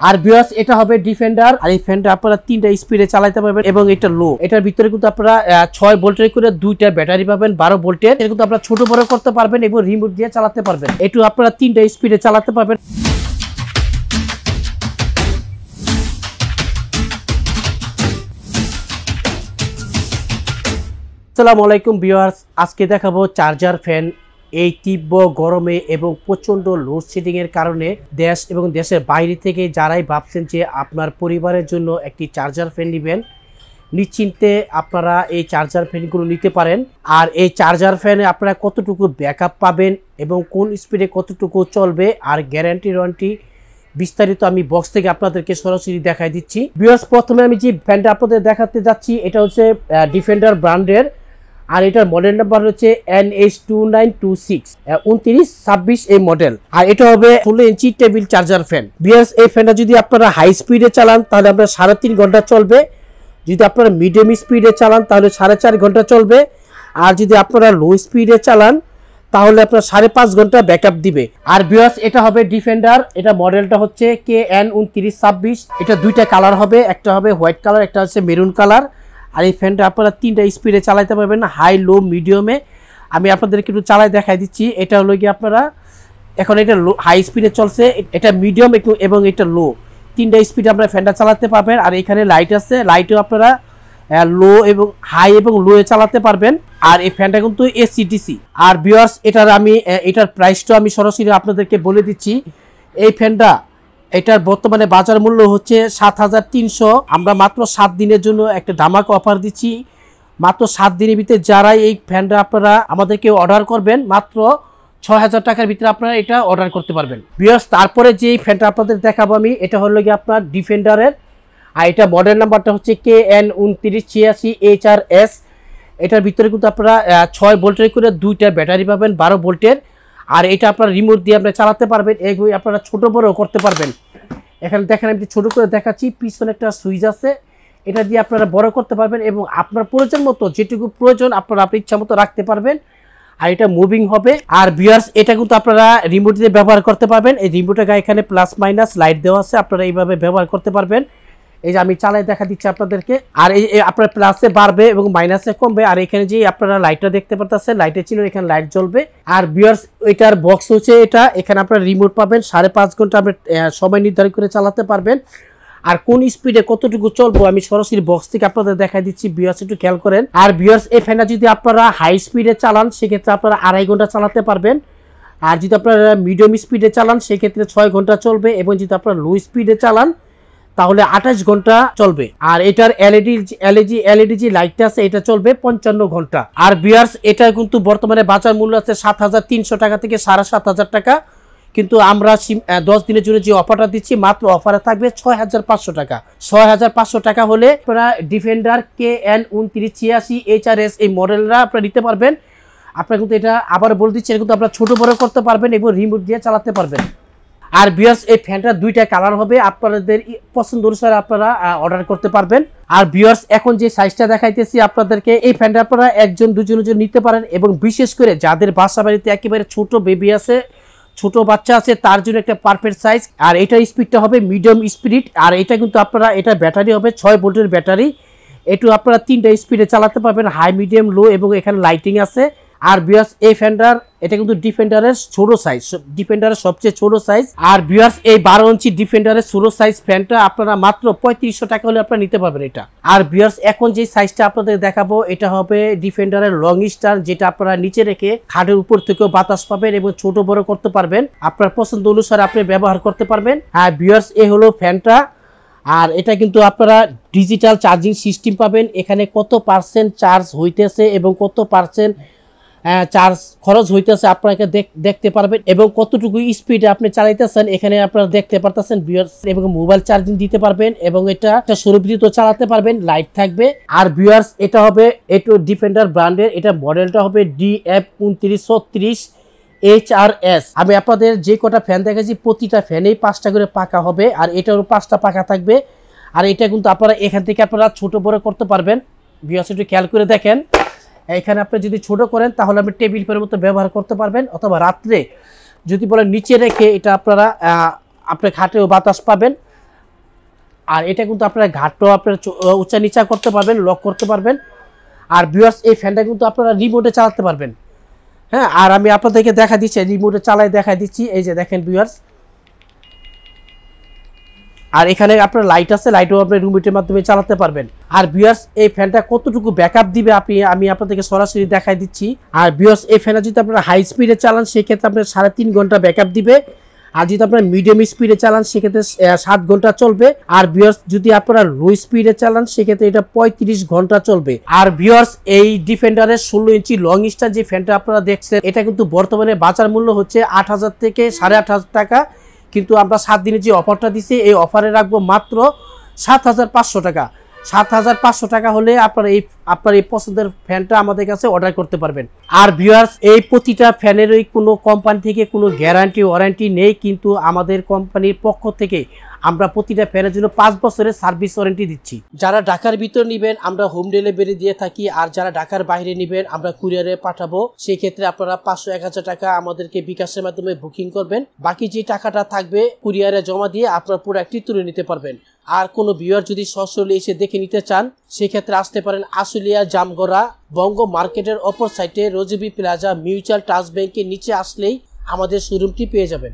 আর viewers এটা হবে defender, আর এই ফ্যানটা আপনারা 3টা স্পিডে চালাতে পারবেন এবং এটা লো। এটার ভিতরে কিন্তু আপনারা 6 ভোল্টের করে 2টা ব্যাটারি পাবেন 12 ভোল্টের। এটা কিন্তু আপনারা ছোট বড় করতে পারবেন এবং রিমোট দিয়ে চালাতে পারবেন। একটু আপনারা 3টা স্পিডে চালাতে পারবেন। আসসালামু আলাইকুম ভিউয়ার্স, আজকে দেখাবো চার্জার ফ্যান। এই তীব্র গরমে এবং প্রচণ্ড লোডশেডিং এর কারণে দেশ এবং দেশের বাইরে থেকে যারাই ভাবছেন যে আপনার পরিবারের জন্য একটি চার্জার ফ্যান নেবেন, নিশ্চিন্তে আপনারা এই চার্জার ফ্যানগুলো নিতে পারেন। আর এই চার্জার ফ্যানে আপনারা কতটুকু ব্যাকআপ পাবেন এবং কোন স্পিডে কতটুকু চলবে আর গ্যারান্টি ওয়ারেন্টি বিস্তারিত আমি বক্স থেকে আপনাদেরকে সরাসরি দেখাই দিচ্ছি। ভিউয়ার্স, প্রথমে আমি যে ফ্যানটা আপনাদের দেখাতে যাচ্ছি এটা হচ্ছে ডিফেন্ডার ব্র্যান্ডের, আর এটার মডেল নাম্বার হচ্ছে NH2926 2926 এই মডেল। আর এটা হবে 16 ইঞ্চি টেবিল চার্জার ফ্যান। ভিউয়ার্স, এই ফ্যানটা যদি আপনারা হাই স্পিডে চালান তাহলে আপনার 3.5 ঘন্টা চলবে। যদি আপনারা মিডিয়াম স্পিডে চালান তাহলে 4.5 ঘন্টা চলবে। আর যদি আপনারা লো স্পিডে চালান তাহলে আপনার 5.5 ঘন্টা ব্যাকআপ দিবে। আর ভিউয়ার্স, এটা হবে ডিফেন্ডার, এটা মডেলটা হচ্ছে KN2926। এটা দুইটা কালার হবে, একটা হবে হোয়াইট কালার, একটা হচ্ছে মেরুন কালার। আর এই ফ্যানটা আপনারা 3টা স্পিডে চালাতে পারবেন, হাই লো মিডিয়ামে। আমি আপনাদেরকে একটু চালাই দেখাই দিচ্ছি। এটা হলো কি আপনারা এখন এটা হাই স্পিডে চলছে, এটা মিডিয়াম এবং এটা লো, 3টা স্পিডে আপনারা ফ্যানটা চালাতে পারবেন। আর এখানে লাইট আছে, লাইটও আপনারা লো এবং হাই এবং লো এ চালাতে পারবেন। আর এই ফ্যানটা কিন্তু এসিডিসি। আর ভিউয়ার্স, এটার প্রাইসটা আমি সরাসরি আপনাদেরকে বলে দিচ্ছি। এই ফ্যানটা এটার বর্তমানে বাজার মূল্য হচ্ছে 7300। আমরা মাত্র 7 দিনের জন্য একটা ধামাকা অফার দিচ্ছি। মাত্র 7 দিনের ভিতরে যারা এই ফ্যানটা আপনারা আমাদেরকে অর্ডার করবেন, মাত্র 6000 টাকার ভিতরে আপনারা এটা অর্ডার করতে পারবেন। ভিউয়ার্স, তারপরে যে ফ্যানটা আপনাদের দেখাবো আমি, এটা হলো কি আপনার ডিফেন্ডারের, আর এটা মডেল নাম্বারটা হচ্ছে KN2986 HRS। এটার ভিতরে কিন্তু আপনারা 6 ভোল্টের করে 2টা ব্যাটারি পাবেন 12 ভোল্টের। আর এটা আপনারা রিমোট দিয়ে আপনারা চালাতে পারবেন, এগুলো আপনারা ছোট বড় করতে পারবেন। এখানে দেখেন আমি ছোট করে দেখাচ্ছি, পিছনে একটা সুইচ আছে, এটা দিয়ে আপনারা বড় করতে পারবেন এবং আপনার প্রয়োজন মতো যেটুকু প্রয়োজন আপনারা আপনার ইচ্ছা মতো রাখতে পারবেন। আর এটা মুভিং হবে। আর ভিউয়ার্স, এটা কিন্তু আপনারা রিমোট দিয়ে ব্যবহার করতে পারবেন। এই রিমোটের গায়ে এখানে প্লাস মাইনাস লাইট দেওয়া আছে, আপনারা এইভাবে ব্যবহার করতে পারবেন। এই যে আমি চালাই দেখা দিচ্ছি আপনাদেরকে। আর এই আপনার প্লাসে বাড়বে এবং মাইনাসে কমবে। আর এখানে যে আপনারা লাইটটা দেখতে পাচ্ছেন, লাইটের চিহ্ন, এখানে লাইট জ্বলবে। আর ভিউয়ার্স, এটার বক্স হচ্ছে এটা, এখানে আপনারা রিমোট পাবেন, 5.5 ঘন্টা আপনি সময় নির্ধারণ করে চালাতে পারবেন। আর কোন স্পিডে কতটুকু চলবো আমি সরাসরি বক্স থেকে আপনাদের দেখাই দিচ্ছি। ভিউয়ার্স, একটু খেয়াল করেন। আর ভিউয়ার্স, এই ফ্যানটা যদি আপনারা হাই স্পিডে চালান সেক্ষেত্রে আপনারা 2.5 ঘন্টা চালাতে পারবেন। আর যদি আপনারা মিডিয়াম স্পিডে চালান সেক্ষেত্রে 6 ঘন্টা চলবে এবং যদি আপনারা লো স্পিডে চালান তাহলে 28 ঘন্টা চলবে। আর এটার এলইডি যে লাইটটা আছে এটা চলবে 55 ঘন্টা। আর ভিউয়ার্স, এটা কিন্তু বর্তমানে বাজার মূল্য আছে 7300 টাকা থেকে 7500 টাকা, কিন্তু আমরা 10 দিনের জন্য যে অফারটা দিচ্ছি মাত্র অফারে থাকবে 6500 টাকা। 6500 টাকা হলে আপনারা ডিফেন্ডার KN2986 HRS এই মডেলটা আপনারা নিতে পারবেন। আপনারা কিন্তু এটা আবার বলে দিচ্ছি, এটা কিন্তু আপনারা ছোট বড় করতে পারবেন এবং রিমোট দিয়ে চালাতে পারবেন। আর ভিউয়ার্স, এই ফ্যানটা 2টা কালার হবে, আপনাদের পছন্দ অনুসারে আপনারা অর্ডার করতে পারবেন। আর ভিউয়ার্স, এখন যে সাইজটা দেখাইতেছি আপনাদেরকে, এই ফ্যানটা আপনারা একজন দুজনের জন্য নিতে পারেন এবং বিশেষ করে যাদের বাসা বাড়িতে একেবারে ছোট বেবি আছে, ছোট বাচ্চা আছে, তার জন্য একটা পারফেক্ট সাইজ। আর এটার স্পিডটা হবে মিডিয়াম স্পিড। আর এটা কিন্তু আপনারা এটা ব্যাটারি হবে 6 ভোল্টের ব্যাটারি। একটু আপনারা 3টা স্পিডে চালাতে পারবেন, হাই মিডিয়াম লো, এবং এখানে লাইটিং আছে। আর ভিউয়ার্স, এই ফ্যানটার এটা কিন্তু ডিফেন্ডারের ছোট সাইজ, ডিফেন্ডারের সবচেয়ে ছোট সাইজ। আর ভিউয়ার্স, এই 12 ইঞ্চি ডিফেন্ডারের ছোট সাইজ ফ্যানটা আপনারা মাত্র 3500 টাকা হলে আপনারা নিতে পারবেন এটা। আর ভিউয়ার্স, এখন যে সাইজটা আপনাদের দেখাবো এটা হবে ডিফেন্ডারের লং স্টার, যেটা আপনারা নিচে রেখে খাটের উপর থেকেও বাতাস পাবেন এবং ছোট বড় করতে পারবেন, আপনার পছন্দ অনুসারে আপনি ব্যবহার করতে পারবেন। আর ভিউয়ার্স, এই হলো ফ্যানটা। আর এটা কিন্তু আপনারা ডিজিটাল চার্জিং সিস্টেম পাবেন, এখানে কত পার্সেন্ট চার্জ হইতেছে এবং কত পার্সেন্ট চার্জ খরচ হইতেছে আপনাকে দেখতে পারবেন এবং কতটুকু স্পিডে আপনি চালাইতেছেন এখানে আপনারা দেখতে পারতেছেন ভিউয়ার্স। এবং মোবাইল চার্জিং দিতে পারবেন এবং এটা সৌরবিদ্যুৎ চালাতে পারবেন, লাইট থাকবে। আর ভিউয়ার্স, এটা হবে এটো ডিফেন্ডার ব্র্যান্ডের, এটা মডেলটা হবে DF2936 HRS। আমি আপনাদের যে কটা ফ্যান দেখেছি প্রতিটা ফ্যানেই 5টা করে পাখা হবে, আর এটারও 5টা পাখা থাকবে। আর এটা কিন্তু আপনারা এখান থেকে আপনারা ছোট বড় করতে পারবেন। ভিউয়ার্স, একটু খেয়াল করে দেখেন, এখানে আপনি যদি ছোট করেন তাহলে আপনি টেবিল ফ্যানের মতো ব্যবহার করতে পারবেন, অথবা রাত্রে যদি বলেন নিচে রেখে এটা আপনারা আপনার খাটেও বাতাস পাবেন। আর এটা কিন্তু আপনারা ঘাটটাও আপনারা উঁচা নিচা করতে পারবেন, লক করতে পারবেন। আর ভিউয়ার্স এই ফ্যানটা কিন্তু আপনারা রিমোটে চালাতে পারবেন। হ্যাঁ, আর আমি আপনাদেরকে দেখা দিচ্ছি, রিমোটে চালায় দেখা দিচ্ছি। এই যে দেখেন ভিউয়ার্স, আর এখানে আপনার লাইট আছে, লাইটও আপনি রিমোটের মাধ্যমে চালাতে পারবেন। আর ভিউয়ার্স এই ফ্যানটা কতটুকু ব্যাকআপ দিবে আমি আপনাদেরকে সরাসরি দেখাই দিচ্ছি। আর ভিউয়ার্স এই ফ্যানটা যদি আপনারা হাই স্পিডে চালান সেক্ষেত্রে আপনার 3.5 ঘন্টা ব্যাকআপ দিবে। আর যদি আপনারা মিডিয়াম স্পিডে চালান সেক্ষেত্রে 7 ঘন্টা চলবে। আর ভিউয়ার্স যদি আপনারা লো স্পিডে চালান সেক্ষেত্রে এটা 35 ঘন্টা চলবে। আর ভিউয়ার্স এই ডিফেন্ডারের 16 ইঞ্চি লং স্টার যে ফ্যানটা আপনারা দেখছেন, এটা কিন্তু বর্তমানে বাজার মূল্য হচ্ছে 8,000 থেকে 8,500 টাকা। কিন্তু আমরা 7 দিনের যে অফারটা দিচ্ছি এই অফারে রাখবো মাত্র 7,500 টাকা। 7,500 টাকা হলে আপনার এই পছন্দের ফ্যানটা আমাদের কাছে অর্ডার করতে পারবেন। আর ভিউয়ার্স এই প্রতিটা ফ্যানেরই কোনো কোম্পানি থেকে কোনো গ্যারান্টি ওয়ারেন্টি নেই, কিন্তু আমাদের কোম্পানির পক্ষ থেকে আমরা প্রতিটা ফ্যানের জন্য 5 বছরের সার্ভিস ওয়ারেন্টি দিচ্ছি। যারা ঢাকার ভিতর নেবেন আমরা হোম ডেলিভারি দিয়ে থাকি, আর যারা ঢাকার বাইরে নেবেন আমরা কুরিয়ারে পাঠাবো। সেই ক্ষেত্রে আপনারা 500-1000 টাকা আমাদেরকে বিকাশের মাধ্যমে বুকিং করবেন। বাকি যে টাকাটা থাকবে কুরিয়ারে জমা দিয়ে আপনার প্রোডাক্টটি তুলে নিতে পারবেন। আর কোনো ভিউয়ার যদি সরাসরি এসে দেখে নিতে চান সেক্ষেত্রে আসতে পারেন আশুলিয়া জামগড়া বঙ্গ মার্কেটের অপর সাইডে রোজিবি প্লাজা মিউচুয়াল ট্রাস্ট ব্যাংকের নিচে আসলেই আমাদের শোরুমটি পেয়ে যাবেন।